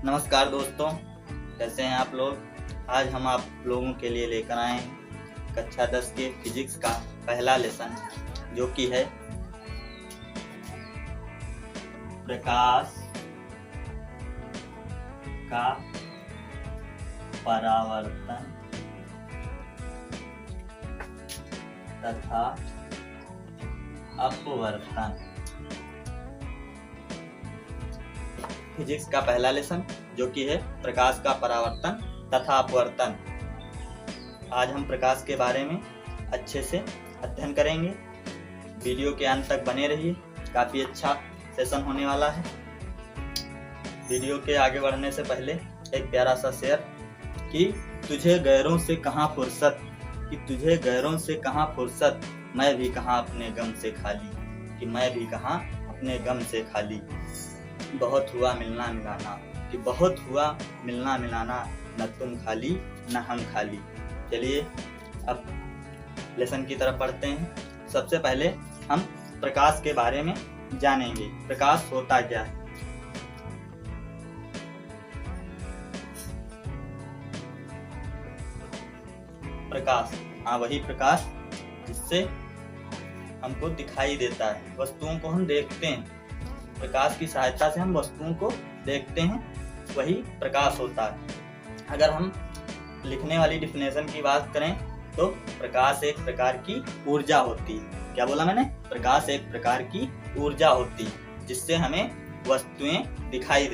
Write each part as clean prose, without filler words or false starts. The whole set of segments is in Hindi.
नमस्कार दोस्तों, कैसे हैं आप लोग। आज हम आप लोगों के लिए लेकर आए हैं कक्षा 10 के फिजिक्स का पहला लेसन, जो कि है प्रकाश का परावर्तन तथा अपवर्तन। फिजिक्स का पहला लेसन जो कि है प्रकाश का परावर्तन तथा अपवर्तन। आज हम प्रकाश के बारे में अच्छे से अध्ययन करेंगे। वीडियो के अंत तक बने रहिए, काफ़ी अच्छा सेशन होने वाला है। वीडियो के आगे बढ़ने से पहले एक प्यारा सा शेयर कि तुझे गैरों से कहाँ फुर्सत, मैं भी कहाँ अपने गम से खाली, बहुत हुआ मिलना मिलाना, न तुम खाली न हम खाली। चलिए अब लेसन की तरफ बढ़ते हैं। सबसे पहले हम प्रकाश के बारे में जानेंगे। प्रकाश होता क्या है। प्रकाश, वही प्रकाश जिससे हमको दिखाई देता है, वस्तुओं को हम देखते हैं। प्रकाश की सहायता से हम वस्तुओं को देखते हैं, वही प्रकाश होता है। अगर हम लिखने वाली डिफिनेशन की बात करें तो प्रकाश एक प्रकार की ऊर्जा होती है। क्या बोला मैंने? प्रकाश एक प्रकार की ऊर्जा होती है जिससे हमें वस्तुएं दिखाई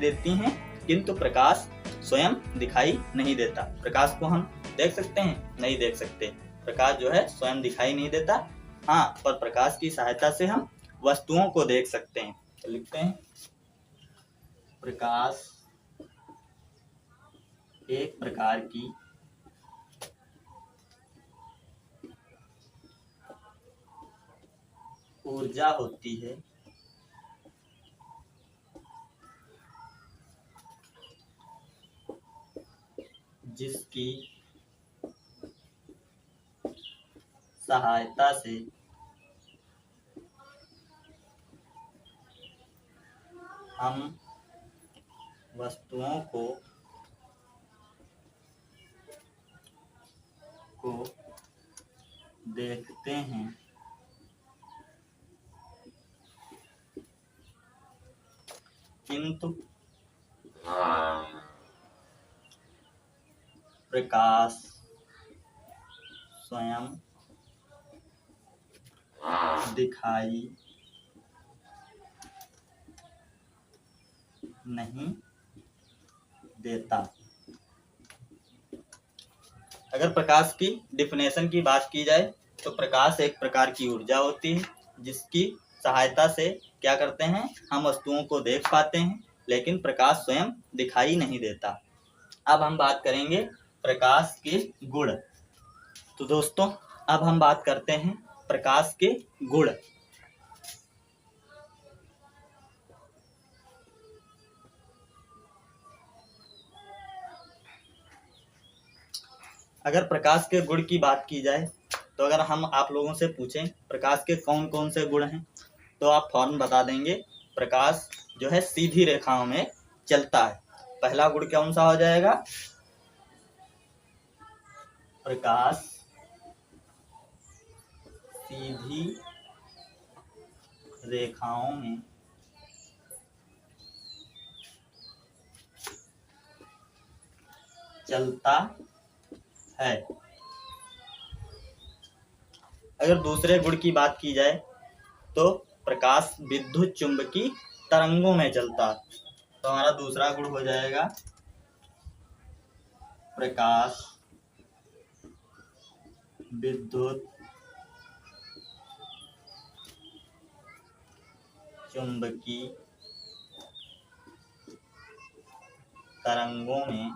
देती हैं, किंतु प्रकाश स्वयं दिखाई नहीं देता। प्रकाश को हम देख सकते हैं? नहीं देख सकते। प्रकाश जो है स्वयं दिखाई नहीं देता, पर प्रकाश की सहायता से हम वस्तुओं को देख सकते हैं। तो लिखते हैं, प्रकाश एक प्रकार की ऊर्जा होती है जिसकी सहायता से हम वस्तुओं को देखते हैं, किंतु प्रकाश स्वयं दिखाई नहीं देता। अगर प्रकाश की डिफिनेशन की बात की जाए तो प्रकाश एक प्रकार की ऊर्जा होती है जिसकी सहायता से क्या करते हैं, हम वस्तुओं को देख पाते हैं, लेकिन प्रकाश स्वयं दिखाई नहीं देता। अब हम बात करेंगे प्रकाश के गुण। तो दोस्तों, अब हम बात करते हैं प्रकाश के गुण। अगर प्रकाश के गुण की बात की जाए तो अगर हम आप लोगों से पूछें प्रकाश के कौन कौन से गुण हैं, तो आप फौरन बता देंगे प्रकाश जो है सीधी रेखाओं में चलता है। पहला गुण कौन सा हो जाएगा? प्रकाश सीधी रेखाओं में चलता है। अगर दूसरे गुण की बात की जाए तो प्रकाश विद्युत चुंबकीय तरंगों में चलता है। तो हमारा दूसरा गुण हो जाएगा प्रकाश विद्युत चुंबकीय तरंगों में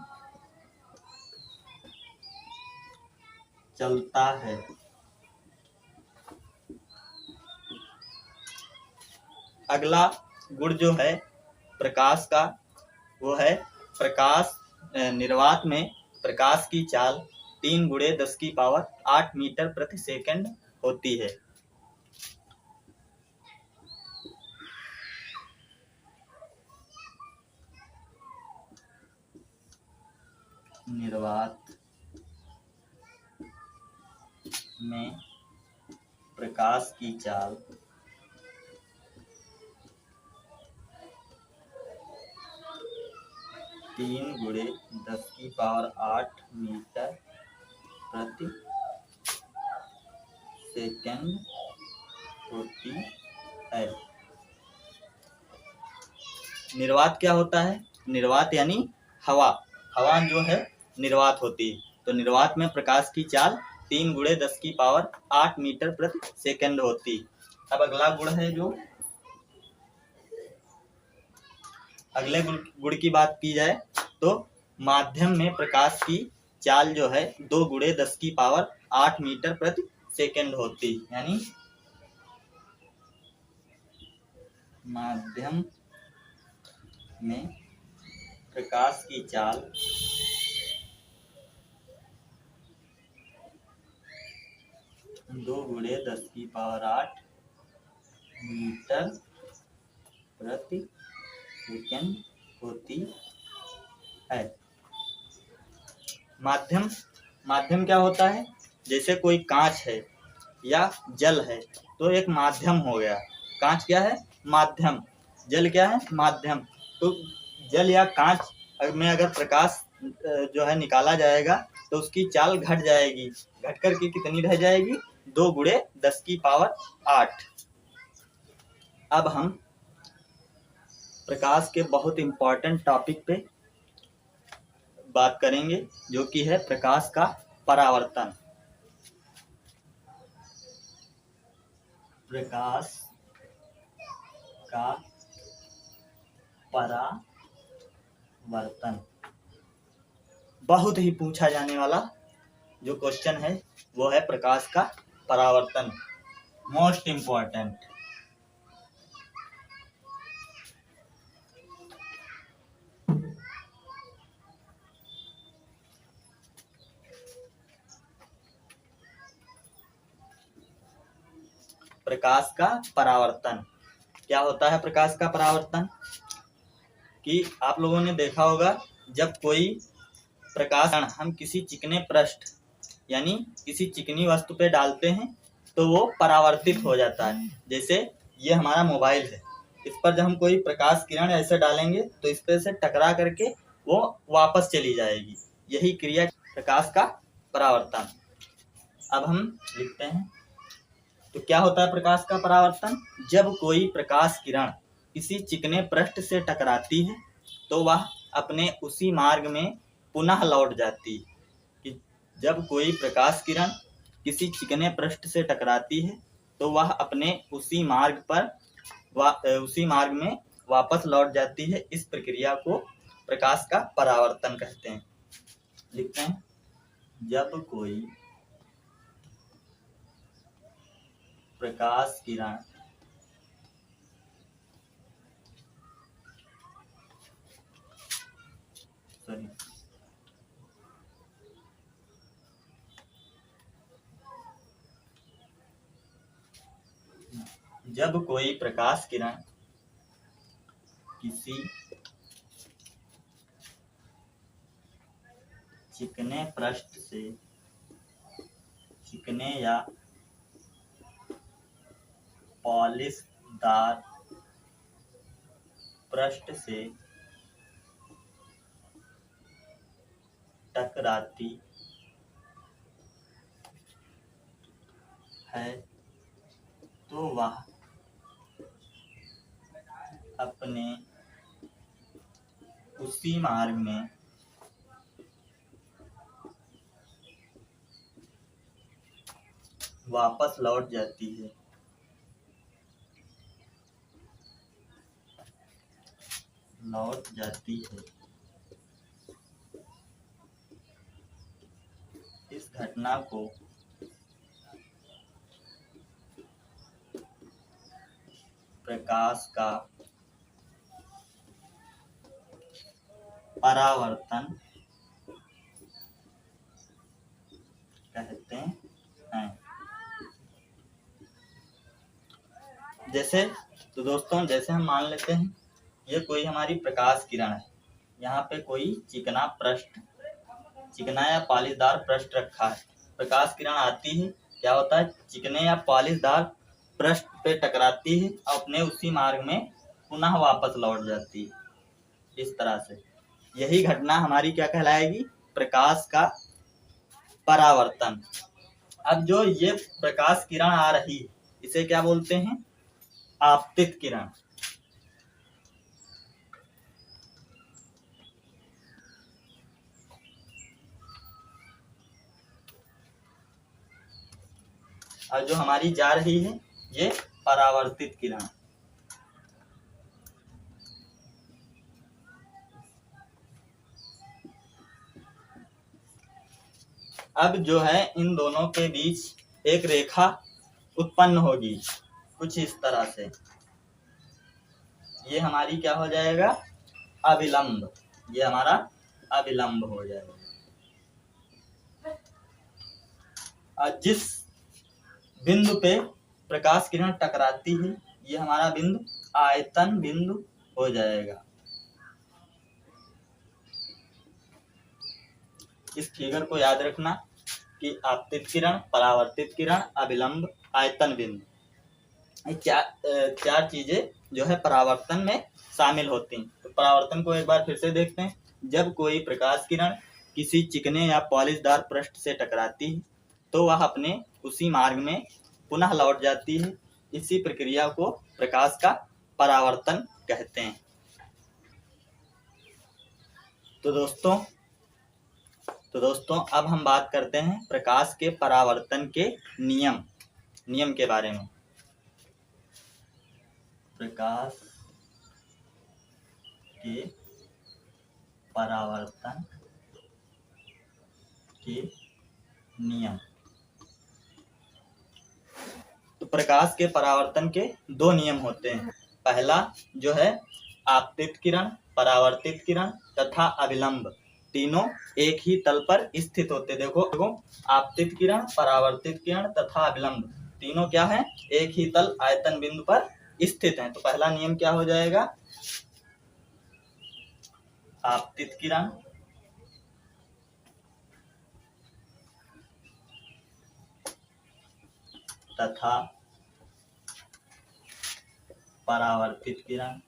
चलता है। अगला गुण जो है प्रकाश का, वो है प्रकाश निर्वात में प्रकाश की चाल 3 × 10⁸ मीटर प्रति सेकंड होती है। निर्वात में प्रकाश की चाल 3×10⁸ मीटर प्रति सेकंड होती है। निर्वात क्या होता है? निर्वात यानी हवा। हवा जो है निर्वात होती है। तो निर्वात में प्रकाश की चाल 3×10⁸ मीटर प्रति सेकंड होती। अब अगला गुण है जो अगले गुण की बात की जाए तो माध्यम में प्रकाश की चाल जो है 2×10⁸ मीटर प्रति सेकंड होती। यानी माध्यम में प्रकाश की चाल 2×10⁸ मीटर प्रति सेकंड होती है। माध्यम क्या होता है? जैसे कोई कांच है या जल है तो एक माध्यम हो गया। कांच क्या है? माध्यम। जल क्या है? माध्यम। तो जल या कांच में अगर प्रकाश जो है निकाला जाएगा तो उसकी चाल घट जाएगी। घट करके कितनी रह जाएगी? 2×10⁸। अब हम प्रकाश के बहुत इंपॉर्टेंट टॉपिक पे बात करेंगे जो कि है प्रकाश का परावर्तन। प्रकाश का परावर्तन बहुत ही पूछा जाने वाला जो क्वेश्चन है वो है प्रकाश का परावर्तन। Most important. प्रकाश का परावर्तन क्या होता है? प्रकाश का परावर्तन कि आप लोगों ने देखा होगा जब कोई प्रकाश हम किसी चिकने पृष्ठ यानी किसी चिकनी वस्तु पे डालते हैं तो वो परावर्तित हो जाता है। जैसे ये हमारा मोबाइल है, इस पर जब हम कोई प्रकाश किरण ऐसे डालेंगे तो इस पर से टकरा करके वो वापस चली जाएगी। यही क्रिया प्रकाश का परावर्तन। अब हम लिखते हैं तो क्या होता है प्रकाश का परावर्तन? जब कोई प्रकाश किरण किसी चिकने पृष्ठ से टकराती है तो वह अपने उसी मार्ग में पुनः लौट जाती है। कि जब कोई प्रकाश किरण किसी चिकने पृष्ठ से टकराती है तो वह अपने उसी मार्ग में वापस लौट जाती है। इस प्रक्रिया को प्रकाश का परावर्तन कहते हैं। लिखते हैं जब कोई प्रकाश किरण जब कोई प्रकाश किरण किसी चिकने पृष्ठ से चिकने या पॉलिशदार पृष्ठ से टकराती है तो वह अपने उसी मार्ग में वापस लौट जाती है। इस घटना को प्रकाश का परावर्तन कहते हैं। जैसे तो दोस्तों जैसे हम मान लेते हैं ये कोई हमारी प्रकाश किरण है। यहाँ पे कोई चिकना पृष्ठ चिकना या पॉलिशदार पृष्ठ रखा है, प्रकाश किरण आती है, क्या होता है, चिकने या पॉलिशदार पृष्ठ पे टकराती है और अपने उसी मार्ग में पुनः वापस लौट जाती है। इस तरह से यही घटना हमारी क्या कहलाएगी, प्रकाश का परावर्तन। अब जो ये प्रकाश किरण आ रही है इसे क्या बोलते हैं, आपतित किरण। और जो हमारी जा रही है ये परावर्तित किरण। अब जो है इन दोनों के बीच एक रेखा उत्पन्न होगी कुछ इस तरह से, ये हमारी क्या हो जाएगा, अविलंब, ये हमारा अविलंब हो जाएगा। और जिस बिंदु पे प्रकाश किरण टकराती है ये हमारा बिंदु आयतन बिंदु हो जाएगा। इस फिगर को याद रखना कि आपतित किरण, परावर्तित किरण, अविलंब, आयतन बिंदु, चार चीजें जो है परावर्तन में शामिल होती हैं। तो परावर्तन को एक बार फिर से देखते हैं। जब कोई प्रकाश किरण किसी चिकने या पॉलिशदार पृष्ठ से टकराती है तो वह अपने उसी मार्ग में पुनः लौट जाती है। इसी प्रक्रिया को प्रकाश का परावर्तन कहते हैं। तो दोस्तों अब हम बात करते हैं प्रकाश के परावर्तन के नियम के बारे में। प्रकाश के परावर्तन के नियम। तो प्रकाश के परावर्तन के दो नियम होते हैं। पहला जो है आपतित किरण, परावर्तित किरण तथा अविलंब तीनों एक ही तल पर स्थित होते। देखो आपतित किरण, परावर्तित किरण तथा अविलंब तीनों क्या है, एक ही तल आयतन बिंदु पर स्थित हैं। तो पहला नियम क्या हो जाएगा, आपतित किरण तथा परावर्तित किरण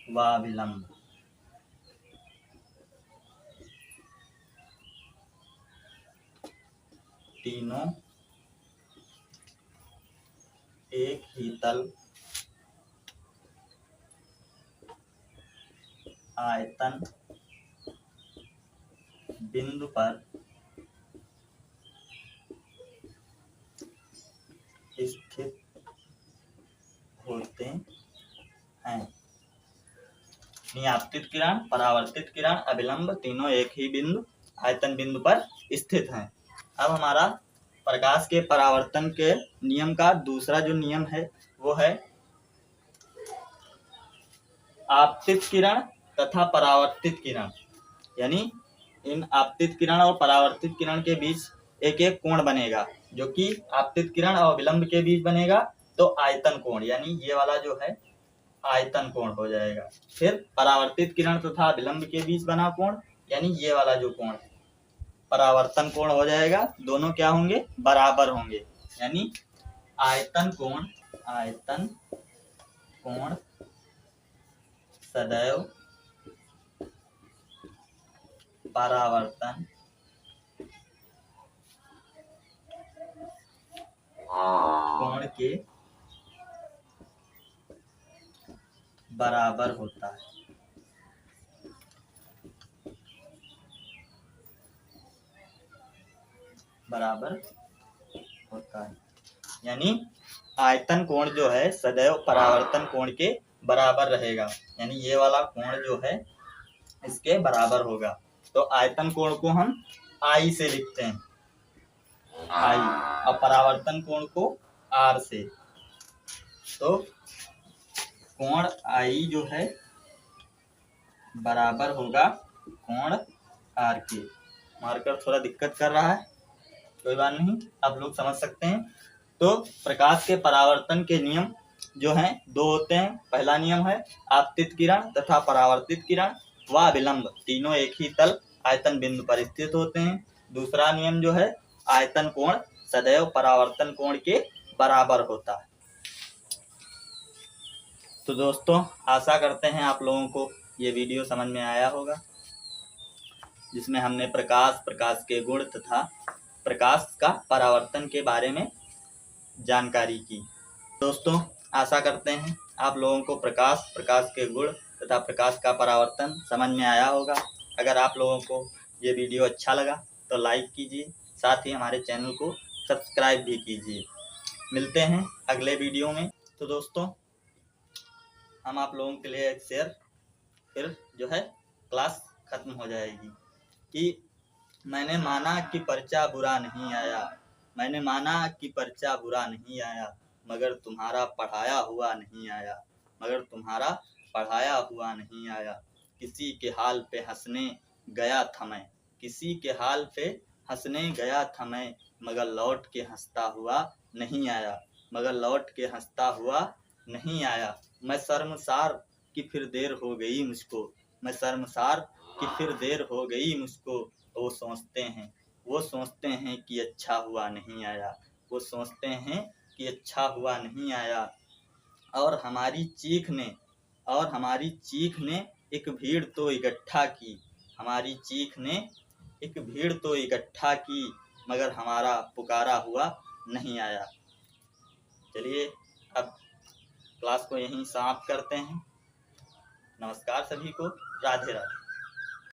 व अविलंब तीनों एक ही तल आयतन बिंदु पर स्थित होते हैं। आपतित किरण, परावर्तित किरण, अविलंब तीनों एक ही बिंदु आयतन बिंदु पर स्थित हैं। अब हमारा प्रकाश के परावर्तन के नियम का दूसरा जो नियम है वो है आपतित किरण तथा परावर्तित किरण। यानी इन आपतित किरण और परावर्तित किरण के बीच एक एक कोण बनेगा, जो कि आपतित किरण और विलंब के बीच बनेगा तो आयतन कोण, यानी ये वाला जो है आयतन कोण हो जाएगा। फिर परावर्तित किरण तथा विलंब के बीच बना कोण, यानी ये वाला जो कोण है परावर्तन कोण हो जाएगा। दोनों क्या होंगे, बराबर होंगे, यानी आयतन कोण सदैव परावर्तन कोण के बराबर होता है। यानी आयतन कोण जो है सदैव परावर्तन कोण के बराबर रहेगा, यानी ये वाला कोण जो है इसके बराबर होगा। तो आयतन कोण को हम आई से लिखते हैं, आई, और परावर्तन कोण को आर से। तो कोण आई जो है बराबर होगा कोण आर के। मार्कर थोड़ा दिक्कत कर रहा है, कोई बात नहीं, आप लोग समझ सकते हैं। तो प्रकाश के परावर्तन के नियम जो हैं दो होते हैं। पहला नियम है आपतित किरण तथा परावर्तित किरण व विलंब तीनों एक ही तल आयतन बिंदु पर स्थित होते हैं। दूसरा नियम जो है आयतन कोण सदैव परावर्तन कोण के बराबर होता है। तो दोस्तों आशा करते हैं आप लोगों को ये वीडियो समझ में आया होगा, जिसमें हमने प्रकाश के गुण तथा प्रकाश का परावर्तन के बारे में जानकारी की। दोस्तों आशा करते हैं आप लोगों को प्रकाश के गुण तथा प्रकाश का परावर्तन समझ में आया होगा। अगर आप लोगों को ये वीडियो अच्छा लगा तो लाइक कीजिए, साथ ही हमारे चैनल को सब्सक्राइब भी कीजिए। मिलते हैं अगले वीडियो में। तो दोस्तों हम आप लोगों के लिए एक शेयर फिर जो है क्लास खत्म हो जाएगी कि मैंने माना कि पर्चा बुरा नहीं आया, मैंने माना कि पर्चा बुरा नहीं आया, मगर तुम्हारा पढ़ाया हुआ नहीं आया, मगर तुम्हारा पढ़ाया हुआ नहीं आया। किसी के हाल पे हंसने गया था मैं, किसी के हाल पे हंसने गया था मैं, मगर लौट के हंसता हुआ नहीं आया, मगर लौट के हंसता हुआ नहीं आया। मैं शर्मसार कि फिर देर हो गई मुझको, मैं शर्मसार कि फिर देर हो गई मुझको। वो सोचते हैं कि अच्छा हुआ नहीं आया, वो सोचते हैं कि अच्छा हुआ नहीं आया। और हमारी चीख ने एक भीड़ तो इकट्ठा की, हमारी चीख ने एक भीड़ तो इकट्ठा की, मगर हमारा पुकारा हुआ नहीं आया। चलिए अब क्लास को यहीं समाप्त करते हैं। नमस्कार सभी को, राधे राधे।